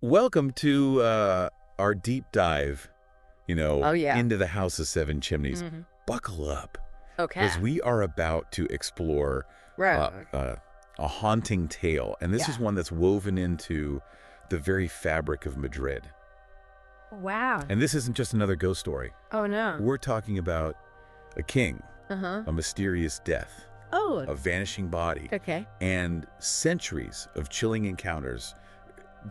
Welcome to our deep dive, Oh, yeah. into the House of Seven Chimneys. Mhm. Buckle up, Okay. because we are about to explore uh, Right. uh, a haunting tale. And this is Yeah. one that's woven into the very fabric of Madrid. Wow. And this isn't just another ghost story. Oh, no. We're talking about a king, Uh-huh. a mysterious death, Oh, a vanishing body, okay. and centuries of chilling encounters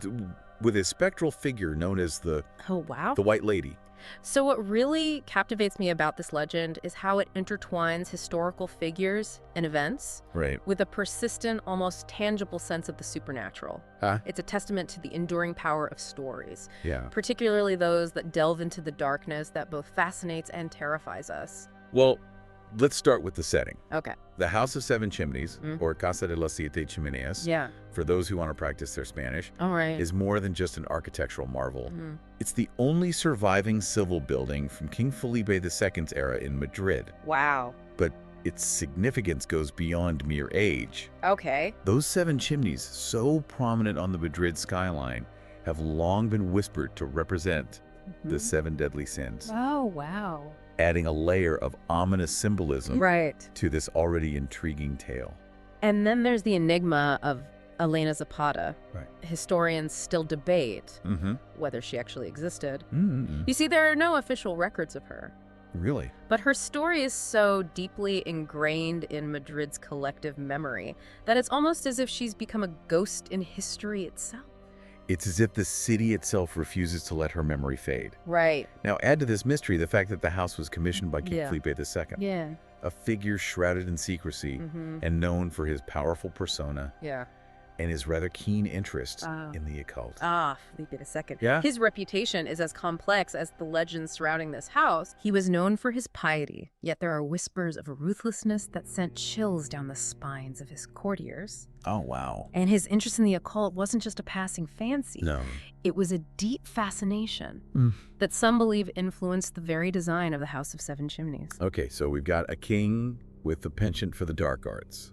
th- with a spectral figure known as Oh, wow. the White Lady. So what really captivates me about this legend is how it intertwines historical figures and events Right. with a persistent, almost tangible sense of the supernatural. Huh? It's a testament to the enduring power of stories, Yeah. particularly those that delve into the darkness that both fascinates and terrifies us. Well, let's start with the setting. Okay. The House of Seven Chimneys, Mm. or Casa de las Siete Chimeneas, Yeah. for those who want to practice their Spanish, All right. is more than just an architectural marvel. Mhm. It's the only surviving civil building from King Felipe II's era in Madrid. Wow. But its significance goes beyond mere age. Okay. Those seven chimneys, so prominent on the Madrid skyline, have long been whispered to represent the Mhm. seven deadly sins, Oh, wow. adding a layer of ominous symbolism Right. to this already intriguing tale. And then there's the enigma of Elena Zapata. Right. Historians still debate Mm-hmm. whether she actually existed. Mm-hmm. You see, there are no official records of her. Really? But her story is so deeply ingrained in Madrid's collective memory that it's almost as if she's become a ghost in history itself. It's as if the city itself refuses to let her memory fade. Right. Now, add to this mystery the fact that the house was commissioned by King Yeah. Felipe II, Yeah. a figure shrouded in secrecy Mm-hmm. and known for his powerful persona Yeah. and his rather keen interest Oh. in the occult. Felipe II. Yeah? His reputation is as complex as the legends surrounding this house. He was known for his piety, yet there are whispers of a ruthlessness that sent chills down the spines of his courtiers. Oh, wow. And his interest in the occult wasn't just a passing fancy. No. It was a deep fascination Mm. that some believe influenced the very design of the House of Seven Chimneys. Okay, so we've got a king with a penchant for the dark arts,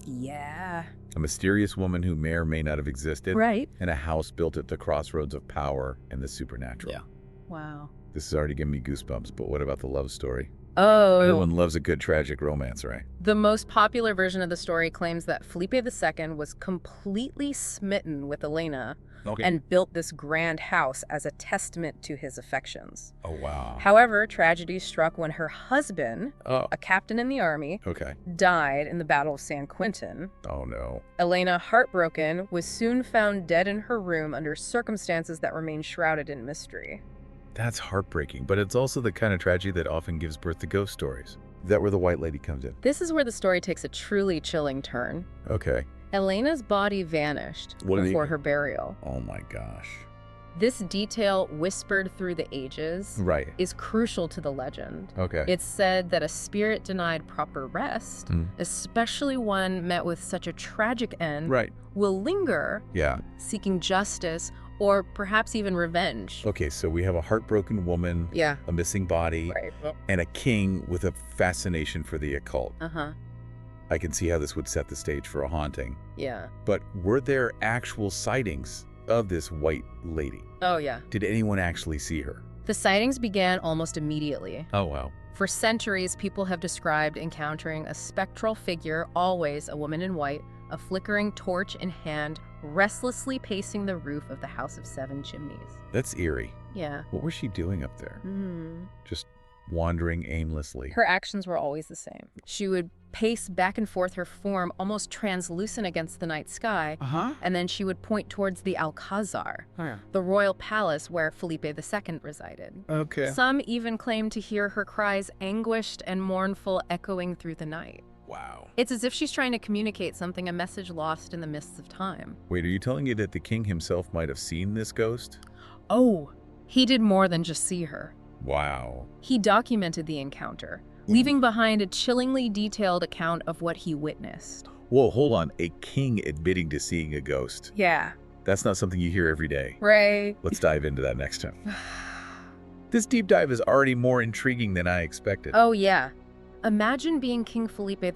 Yeah. a mysterious woman who may or may not have existed, Right. and a house built at the crossroads of power and the supernatural. Yeah. Wow. This is already giving me goosebumps, but what about the love story? Oh, Everyone loves a good tragic romance, right? the most popular version of the story claims that Felipe II was completely smitten with Elena Okay. and built this grand house as a testament to his affections. Oh, wow. However, tragedy struck when her husband, Oh, a captain in the army, okay. died in the Battle of San Quentin. Oh, no. Elena, heartbroken, was soon found dead in her room under circumstances that remain shrouded in mystery. That's heartbreaking, but it's also the kind of tragedy that often gives birth to ghost stories. Is that where the White Lady comes in? This is where the story takes a truly chilling turn. Okay. Elena's body vanished What do you- before her burial. Oh, my gosh. This detail, whispered through the ages, Right. is crucial to the legend. Okay. It's said that a spirit denied proper rest, Mm. especially one met with such a tragic end, Right. will linger, Yeah. seeking justice or perhaps even revenge. Okay, so we have a heartbroken woman, Yeah. a missing body, Right. and a king with a fascination for the occult. Uh-huh. I can see how this would set the stage for a haunting. Yeah. But were there actual sightings of this White Lady? Oh, yeah. Did anyone actually see her? The sightings began almost immediately. Oh, wow. For centuries, people have described encountering a spectral figure, always a woman in white, a flickering torch in hand, restlessly pacing the roof of the House of Seven Chimneys. That's eerie. Yeah. What was she doing up there? Hmm. Just wandering aimlessly. Her actions were always the same. She would pace back and forth, her form almost translucent against the night sky, Uh-huh. and then she would point towards the Alcazar, Oh, yeah. the royal palace where Felipe II resided. Okay. Some even claim to hear her cries anguished and mournful echoing through the night. Wow. It's as if she's trying to communicate something, a message lost in the mists of time. Wait, are you telling me that the king himself might have seen this ghost? Oh, he did more than just see her. Wow. He documented the encounter, leaving behind a chillingly detailed account of what he witnessed. Whoa, hold on. A king admitting to seeing a ghost. Yeah. That's not something you hear every day. Right. Let's dive into that next time. This deep dive is already more intriguing than I expected. Oh, yeah. Imagine being King Felipe II,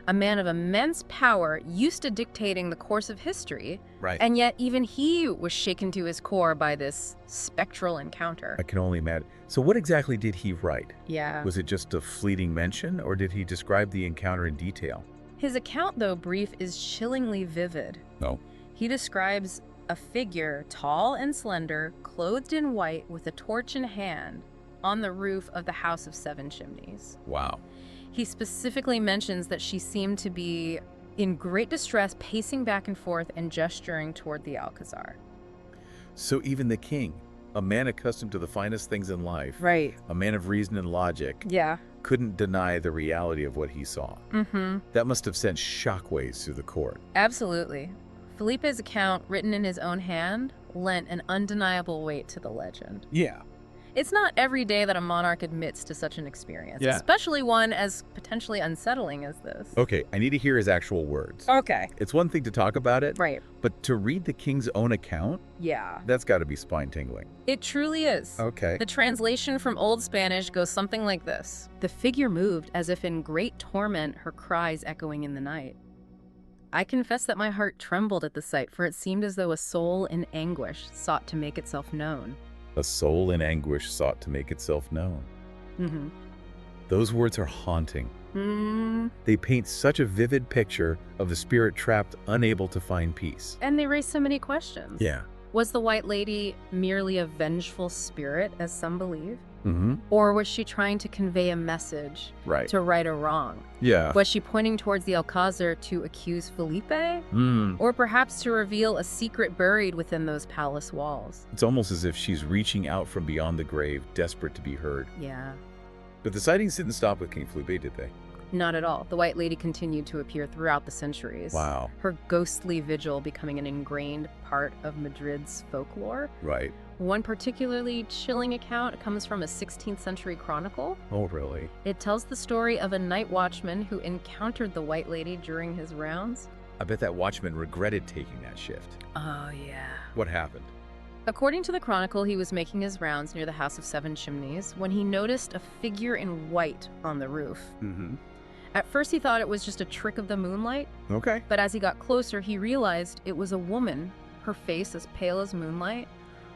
a man of immense power, used to dictating the course of history, Right. and yet even he was shaken to his core by this spectral encounter. I can only imagine. So what exactly did he write? Yeah. Was it just a fleeting mention, or did he describe the encounter in detail? His account, though brief, is chillingly vivid. No. He describes a figure, tall and slender, clothed in white with a torch in hand, on the roof of the House of Seven Chimneys. Wow. He specifically mentions that she seemed to be in great distress, pacing back and forth and gesturing toward the Alcazar. So even the king, a man accustomed to the finest things in life, Right. a man of reason and logic, Yeah. couldn't deny the reality of what he saw. Mm-hmm. That must have sent shockwaves through the court. Absolutely. Felipe's account, written in his own hand, lent an undeniable weight to the legend. Yeah. It's not every day that a monarch admits to such an experience, Yeah. especially one as potentially unsettling as this. Okay, I need to hear his actual words. Okay. It's one thing to talk about it, Right. but to read the king's own account, Yeah. that's got to be spine-tingling. It truly is. Okay. The translation from Old Spanish goes something like this. The figure moved as if in great torment, her cries echoing in the night. I confess that my heart trembled at the sight, for it seemed as though a soul in anguish sought to make itself known. A soul in anguish sought to make itself known. Mm-hmm. Those words are haunting. They paint such a vivid picture of a spirit trapped, unable to find peace. And they raise so many questions. Yeah. Was the White Lady merely a vengeful spirit, as some believe? Mm-hmm. Or was she trying to convey a message Right. to right a wrong? Yeah. Was she pointing towards the Alcazar to accuse Felipe? Mm. Or perhaps to reveal a secret buried within those palace walls? It's almost as if she's reaching out from beyond the grave, desperate to be heard. Yeah. But the sightings didn't stop with King Felipe, did they? Not at all. The White Lady continued to appear throughout the centuries. Wow. Her ghostly vigil becoming an ingrained part of Madrid's folklore. Right. One particularly chilling account comes from a 16th century chronicle. Oh, really? It tells the story of a night watchman who encountered the White Lady during his rounds. I bet that watchman regretted taking that shift. Oh, yeah. What happened? According to the chronicle, he was making his rounds near the House of Seven Chimneys when he noticed a figure in white on the roof. Mm-hmm. At first, he thought it was just a trick of the moonlight, Okay. but as he got closer, he realized it was a woman, her face as pale as moonlight,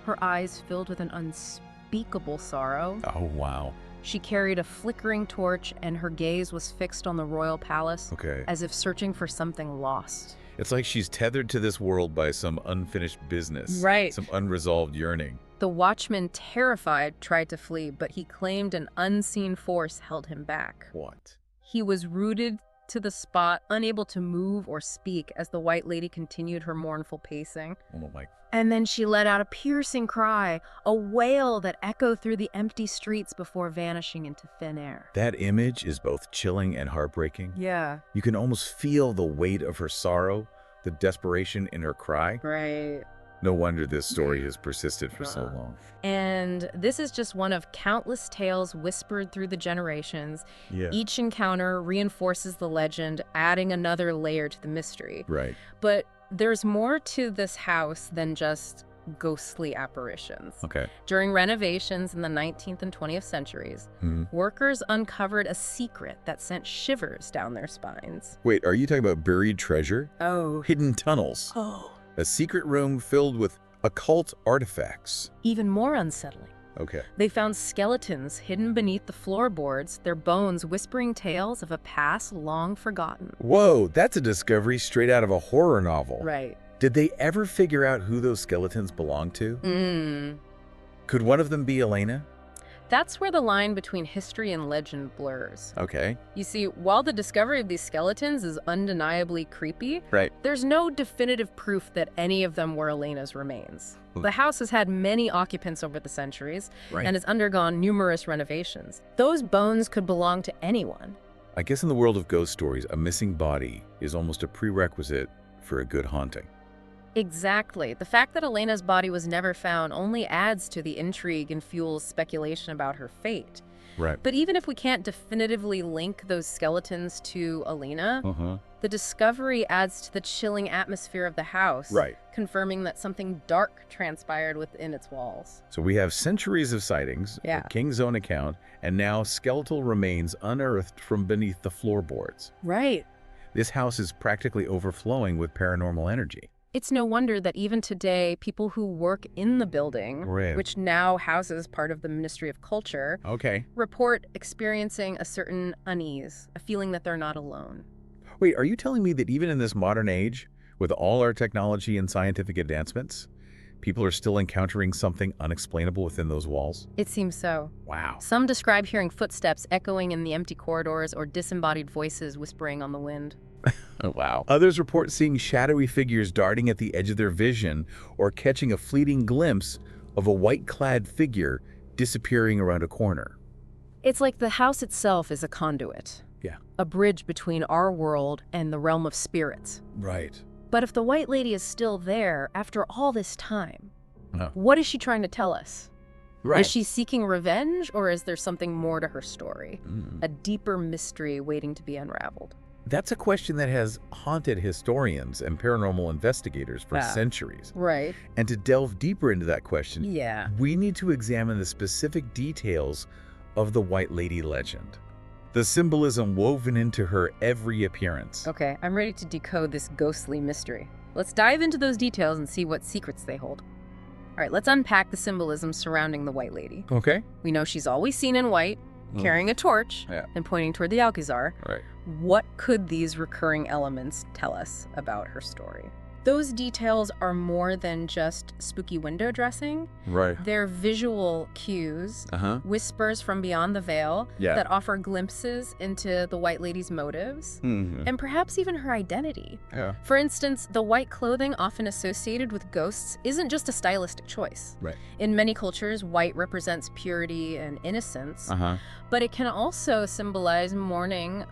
her eyes filled with an unspeakable sorrow. Oh, wow. She carried a flickering torch, and her gaze was fixed on the royal palace, Okay. as if searching for something lost. It's like she's tethered to this world by some unfinished business. Right. Some unresolved yearning. The watchman, terrified, tried to flee, but he claimed an unseen force held him back. What? He was rooted to the spot, unable to move or speak as the White Lady continued her mournful pacing. Oh, my. And then she let out a piercing cry, a wail that echoed through the empty streets before vanishing into thin air. That image is both chilling and heartbreaking. Yeah. You can almost feel the weight of her sorrow, the desperation in her cry. Right. No wonder this story has persisted for so long. And this is just one of countless tales whispered through the generations. Yeah. Each encounter reinforces the legend, adding another layer to the mystery. Right. But there's more to this house than just ghostly apparitions. Okay. During renovations in the 19th and 20th centuries, workers uncovered a secret that sent shivers down their spines. Wait, are you talking about buried treasure? Oh. Hidden tunnels? Oh. A secret room filled with occult artifacts? Even more unsettling. Okay. They found skeletons hidden beneath the floorboards, their bones whispering tales of a past long forgotten. Whoa, that's a discovery straight out of a horror novel. Right. Did they ever figure out who those skeletons belonged to? Could one of them be Elena? That's where the line between history and legend blurs. Okay. You see, while the discovery of these skeletons is undeniably creepy, Right. there's no definitive proof that any of them were Elena's remains. The house has had many occupants over the centuries Right. and has undergone numerous renovations. Those bones could belong to anyone. I guess in the world of ghost stories, a missing body is almost a prerequisite for a good haunting. Exactly. The fact that Elena's body was never found only adds to the intrigue and fuels speculation about her fate. Right. But even if we can't definitively link those skeletons to Elena, the discovery adds to the chilling atmosphere of the house, Right. confirming that something dark transpired within its walls. So we have centuries of sightings, Yeah. a king's own account, and now skeletal remains unearthed from beneath the floorboards. Right. This house is practically overflowing with paranormal energy. It's no wonder that even today, people who work in the building, Right. which now houses part of the Ministry of Culture, Okay. report experiencing a certain unease, a feeling that they're not alone. Wait, are you telling me that even in this modern age, with all our technology and scientific advancements, people are still encountering something unexplainable within those walls? It seems so. Wow. Some describe hearing footsteps echoing in the empty corridors or disembodied voices whispering on the wind. Oh, wow. Others report seeing shadowy figures darting at the edge of their vision or catching a fleeting glimpse of a white-clad figure disappearing around a corner. It's like the house itself is a conduit. Yeah. A bridge between our world and the realm of spirits. Right. But if the White Lady is still there after all this time, Oh. what is she trying to tell us? Right. Is she seeking revenge, or is there something more to her story? A deeper mystery waiting to be unraveled? That's a question that has haunted historians and paranormal investigators for centuries. Right. And to delve deeper into that question, Yeah. we need to examine the specific details of the White Lady legend. The symbolism woven into her every appearance. Okay, I'm ready to decode this ghostly mystery. Let's dive into those details and see what secrets they hold. All right, let's unpack the symbolism surrounding the White Lady. Okay. We know she's always seen in white, carrying a torch Yeah. and pointing toward the Alcazar. Right. What could these recurring elements tell us about her story? Those details are more than just spooky window dressing. Right. They're visual cues, whispers from beyond the veil that offer glimpses into the White Lady's motives, and perhaps even her identity. Yeah. For instance, the white clothing often associated with ghosts isn't just a stylistic choice. Right. In many cultures, white represents purity and innocence, but it can also symbolize mourning,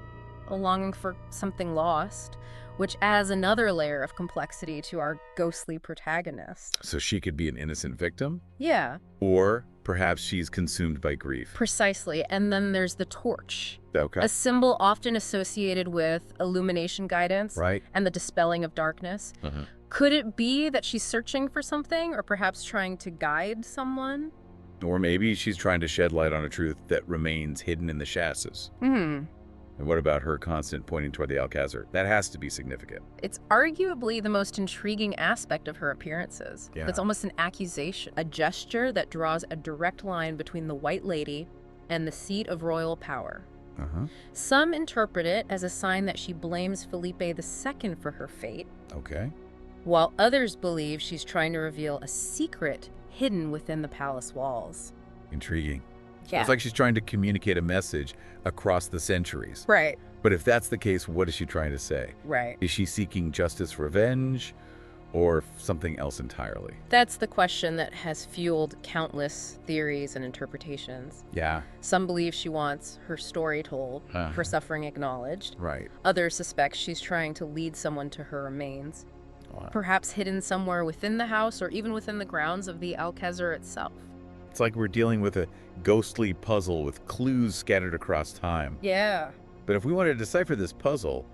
a longing for something lost, which adds another layer of complexity to our ghostly protagonist. So she could be an innocent victim? Yeah. Or perhaps she's consumed by grief. Precisely. And then there's the torch. Okay. A symbol often associated with illumination guidance Right. and the dispelling of darkness. Could it be that she's searching for something, or perhaps trying to guide someone? Or maybe she's trying to shed light on a truth that remains hidden in the chassis. And what about her constant pointing toward the Alcazar? That has to be significant. It's arguably the most intriguing aspect of her appearances. Yeah. It's almost an accusation, a gesture that draws a direct line between the White Lady and the seat of royal power. Some interpret it as a sign that she blames Felipe II for her fate, Okay. while others believe she's trying to reveal a secret hidden within the palace walls. Intriguing. Yeah. It's like she's trying to communicate a message across the centuries. Right. But if that's the case, what is she trying to say? Right. Is she seeking justice, revenge, or something else entirely? That's the question that has fueled countless theories and interpretations. Yeah. Some believe she wants her story told, her suffering acknowledged. Right. Others suspect she's trying to lead someone to her remains, Wow. perhaps hidden somewhere within the house or even within the grounds of the Alcazar itself. It's like we're dealing with a ghostly puzzle with clues scattered across time. Yeah. But if we want to decipher this puzzle,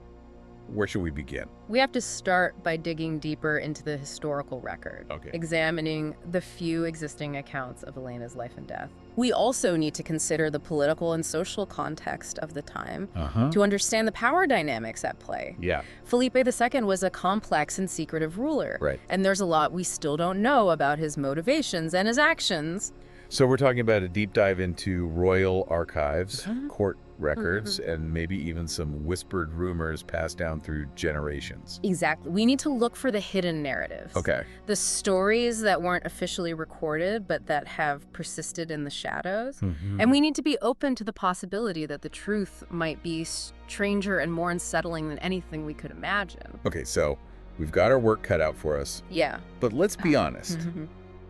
where should we begin? We have to start by digging deeper into the historical record, Okay. examining the few existing accounts of Elena's life and death. We also need to consider the political and social context of the time to understand the power dynamics at play. Yeah. Felipe II was a complex and secretive ruler, Right. and there's a lot we still don't know about his motivations and his actions. So we're talking about a deep dive into royal archives, court records, and maybe even some whispered rumors passed down through generations. Exactly. We need to look for the hidden narratives. Okay. The stories that weren't officially recorded, but that have persisted in the shadows. And we need to be open to the possibility that the truth might be stranger and more unsettling than anything we could imagine. Okay, so we've got our work cut out for us, Yeah. but let's be honest.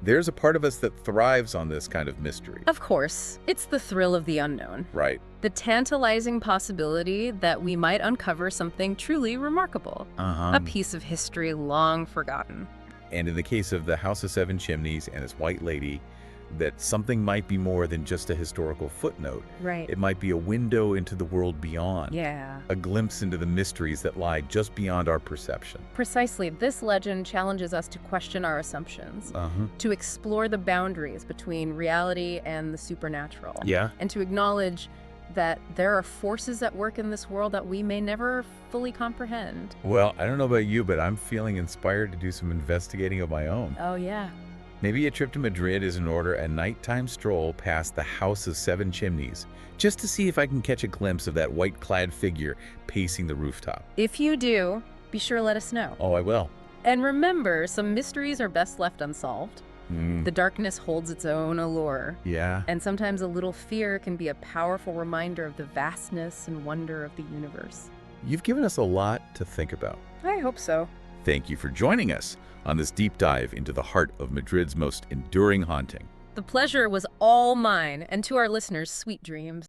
There's a part of us that thrives on this kind of mystery. Of course, it's the thrill of the unknown. Right. The tantalizing possibility that we might uncover something truly remarkable. A piece of history long forgotten. And in the case of the House of Seven Chimneys and its White Lady, that something might be more than just a historical footnote. Right. It might be a window into the world beyond. Yeah. A glimpse into the mysteries that lie just beyond our perception. Precisely. This legend challenges us to question our assumptions, to explore the boundaries between reality and the supernatural, Yeah. and to acknowledge that there are forces at work in this world that we may never fully comprehend. Well, I don't know about you, but I'm feeling inspired to do some investigating of my own. Oh, yeah. Maybe a trip to Madrid is in order, a nighttime stroll past the House of Seven Chimneys, just to see if I can catch a glimpse of that white-clad figure pacing the rooftop. If you do, be sure to let us know. Oh, I will. And remember, some mysteries are best left unsolved. The darkness holds its own allure. Yeah. And sometimes a little fear can be a powerful reminder of the vastness and wonder of the universe. You've given us a lot to think about. I hope so. Thank you for joining us on this deep dive into the heart of Madrid's most enduring haunting. The pleasure was all mine, and to our listeners, sweet dreams.